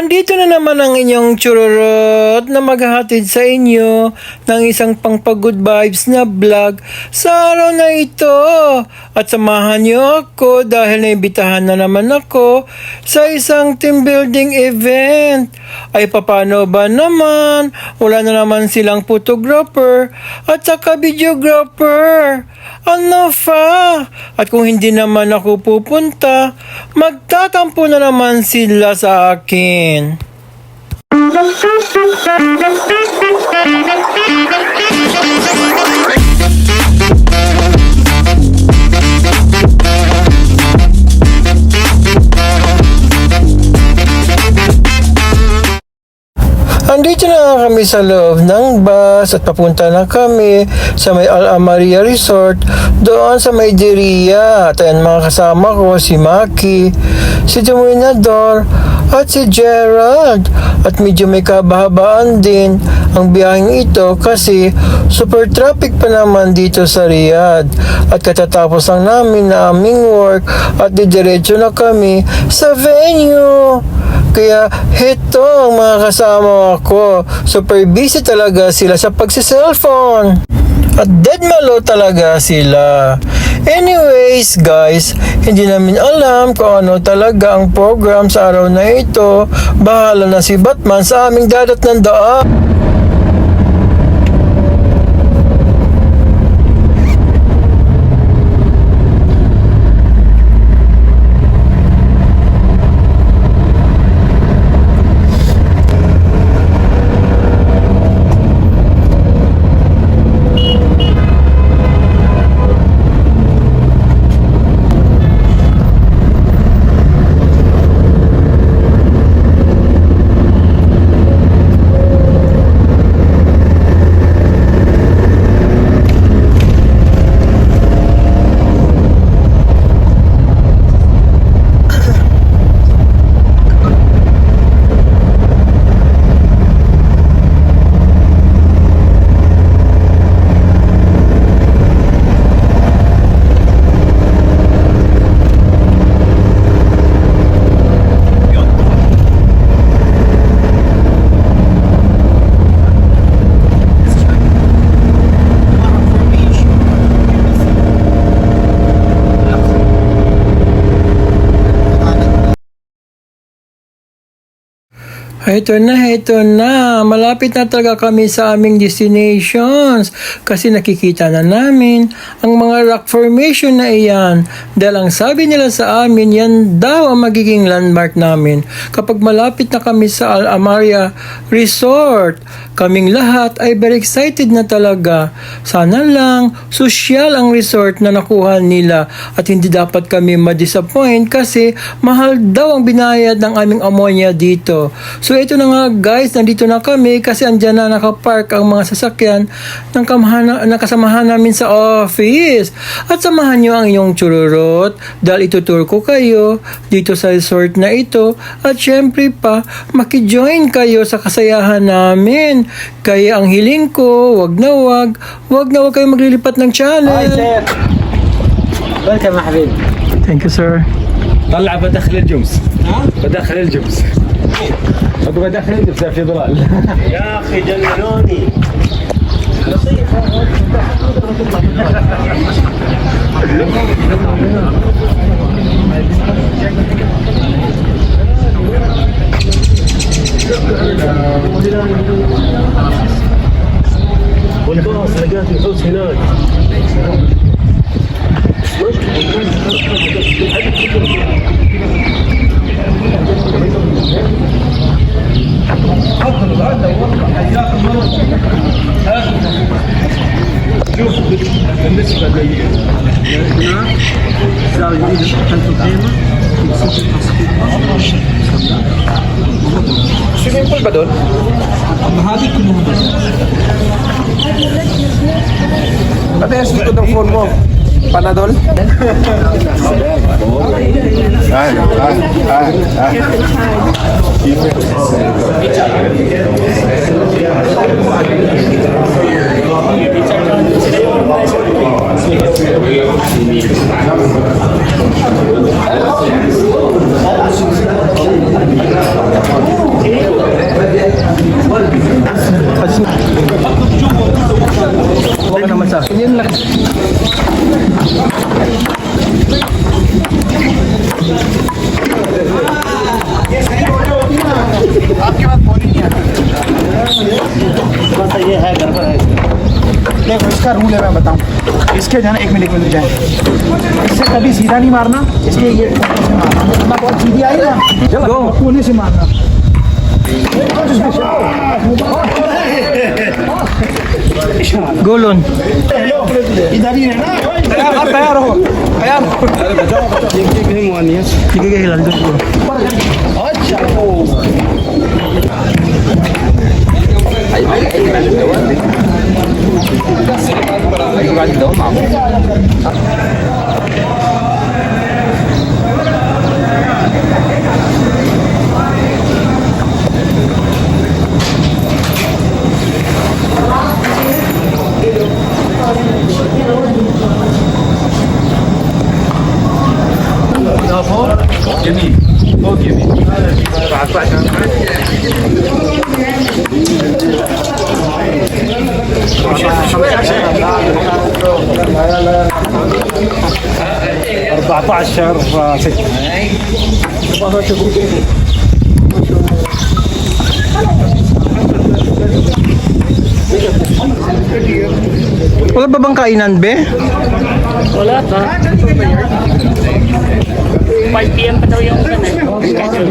Andito na naman ang inyong chururot na maghahatid sa inyo ng isang pang-good vibes na vlog sa araw na ito. At samahan niyo ako dahil naibitahan na naman ako sa isang team building event. Ay papano ba naman? Wala na naman silang photographer at saka videographer. Ano fa? At kung hindi naman ako pupunta, magtatampo na naman sila sa akin. Andito na kami sa loob ng bus at papunta na kami sa may Al-Amaria Resort doon sa may Diria. At ayan mga kasama ko, si Maki, si Dominador at si Gerald. At medyo may kabahabaan din ang biyaheng ito kasi super traffic pa naman dito sa Riyadh. At katatapos lang namin na aming work at didiretso na kami sa venue. Kaya heto ang mga kasama ko. Super busy talaga sila sa pagsi-cellphone. At dead malo talaga sila. Anyways guys, hindi namin alam kung ano talaga ang program sa araw na ito. Bahala na si Batman sa aming dadat ng daan. Ito na. Malapit na talaga kami sa aming destinations kasi nakikita na namin ang mga rock formation na iyan. Dahil ang sabi nila sa amin, yan daw ang magiging landmark namin kapag malapit na kami sa Al-Amaria Resort. Kaming lahat ay very excited na talaga. Sana lang sosyal ang resort na nakuha nila at hindi dapat kami ma-disappoint kasi mahal daw ang binayad ng aming ammonia dito. So ito na nga guys, nandito na kami kasi andyan na nakapark ang mga sasakyan ng kasamahan namin sa office. At samahan nyo ang inyong chururot dahil itutur ko kayo dito sa resort na ito at syempre pa makijoin kayo sa kasayahan namin. Kaya ang hiling ko, wag na wag kayo maglilipat ng channel. Hi sir. Welcome يا حبيبي. Thank you sir. طلع بدخل الجمس. بدخل الجمس. ابغى ادخل الجمس في ضلال. يا اخي جننوني. والباص لقيت الحوس هناك. شوف بالنسبه لي هنا زاويه خلف الخيمه Swimming pool ba doon? هذه كلهم بس Ano yung sikod ng phone mo? Panadol? Ay, देखो इसका रूल है मैं बताऊं इसके जो है ना 1 मिनट मिल जाए इससे कभी सीधा नहीं मारना इसके ये कोने से मारना वरना बहुत सीधी आई ना कोने से मारना Gulon. इधर ही है ना तैयार हो Sige, hilal doon. جميل فوق يمين Wala ba bang kainan, be? Wala pa. 5 PM pa daw yung schedule.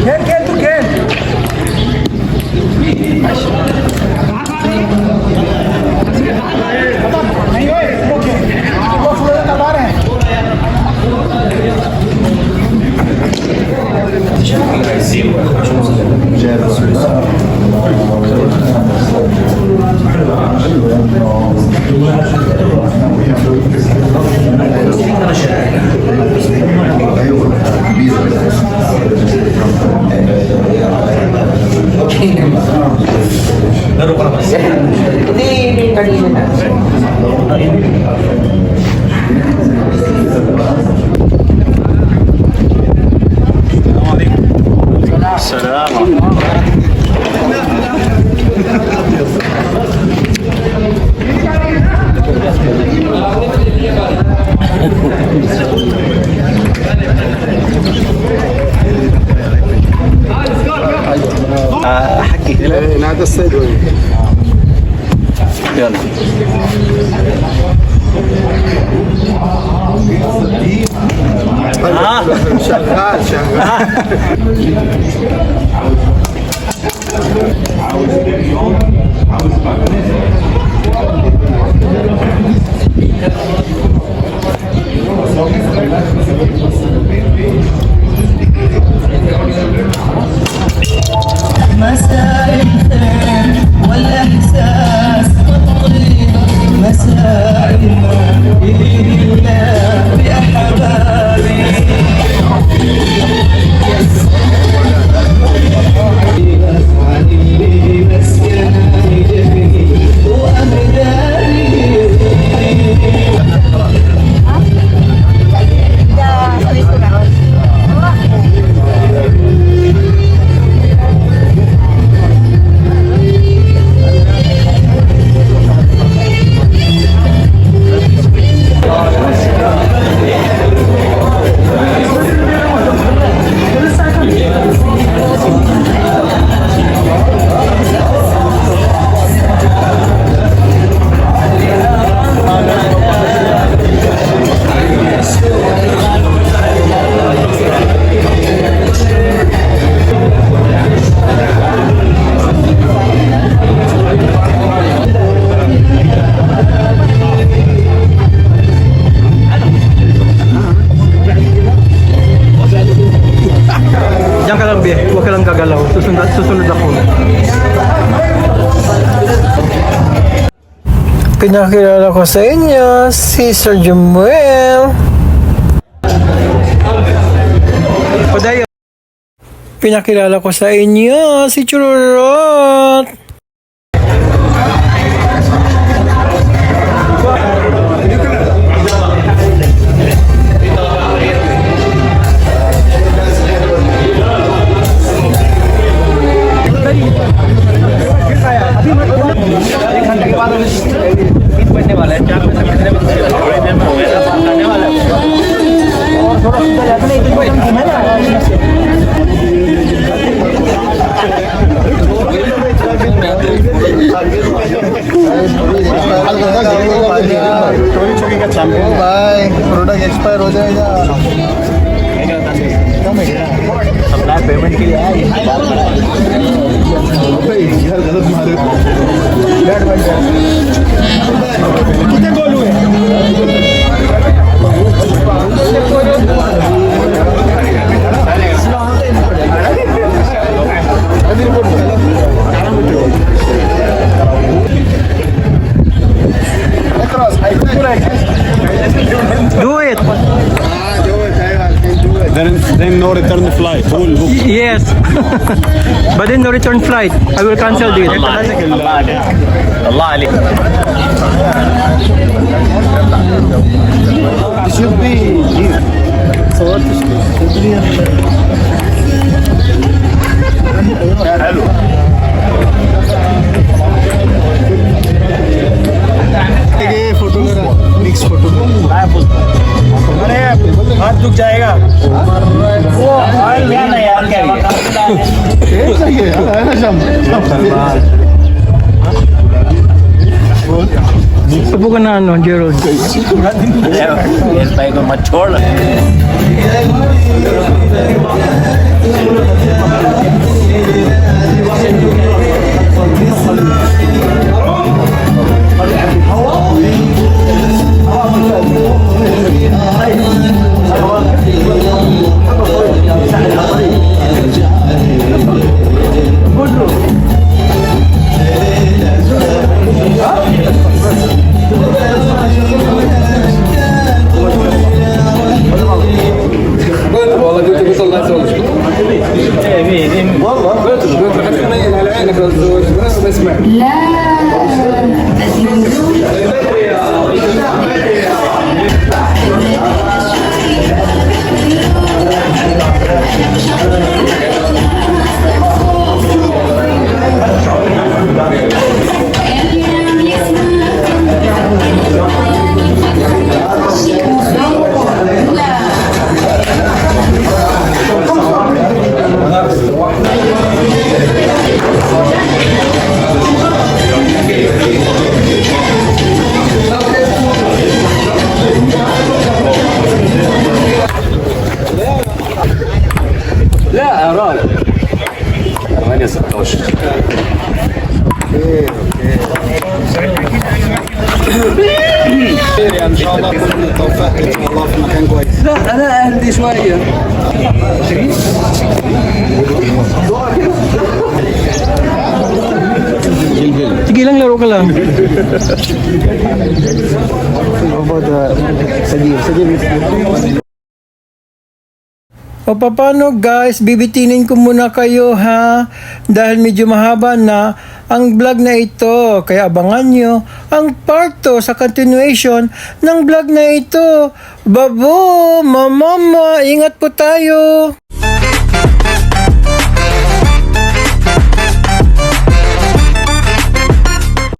Kaya खेल तू खेल नहीं ओए वो सूरज दबा रहे हैं هذا الصيد وين؟ يلا شغال شغال مساء الخير والإحساس تطريد مساء بإذن الله بأحبابي أفعالي مسكن جبني وأمداري Diyan ka lang, be. Huwag ka lang gagalaw. Susunod ako. Pinakilala ko sa inyo si Sir Jumuel. Padayo. Pinakilala ko sa inyo si Chururot. भाई प्रोडक्ट एक्सपायर हो जाएगा पेमेंट के लिए यार गलत मारे कितने गोल हुए Do it. Then no return flight. Full book. Yes. But then no return flight. I will cancel this. Should be here. So what is photo mix photo अरे हाथ दुख जाएगा वो ऑयल क्या नहीं यार क्या चाहिए है ना शाम Subukan na ano, Gerald. ان شاء الله باذن التوفيق ان شاء الله في مكان كويس لا انا اهدي شويه. Sige lang, laro ka lang. O paano guys, bibitinin ko muna kayo ha, dahil medyo mahaba na ang vlog na ito, kaya abangan nyo ang part 2 sa continuation ng vlog na ito. Babo, mama, ingat po tayo.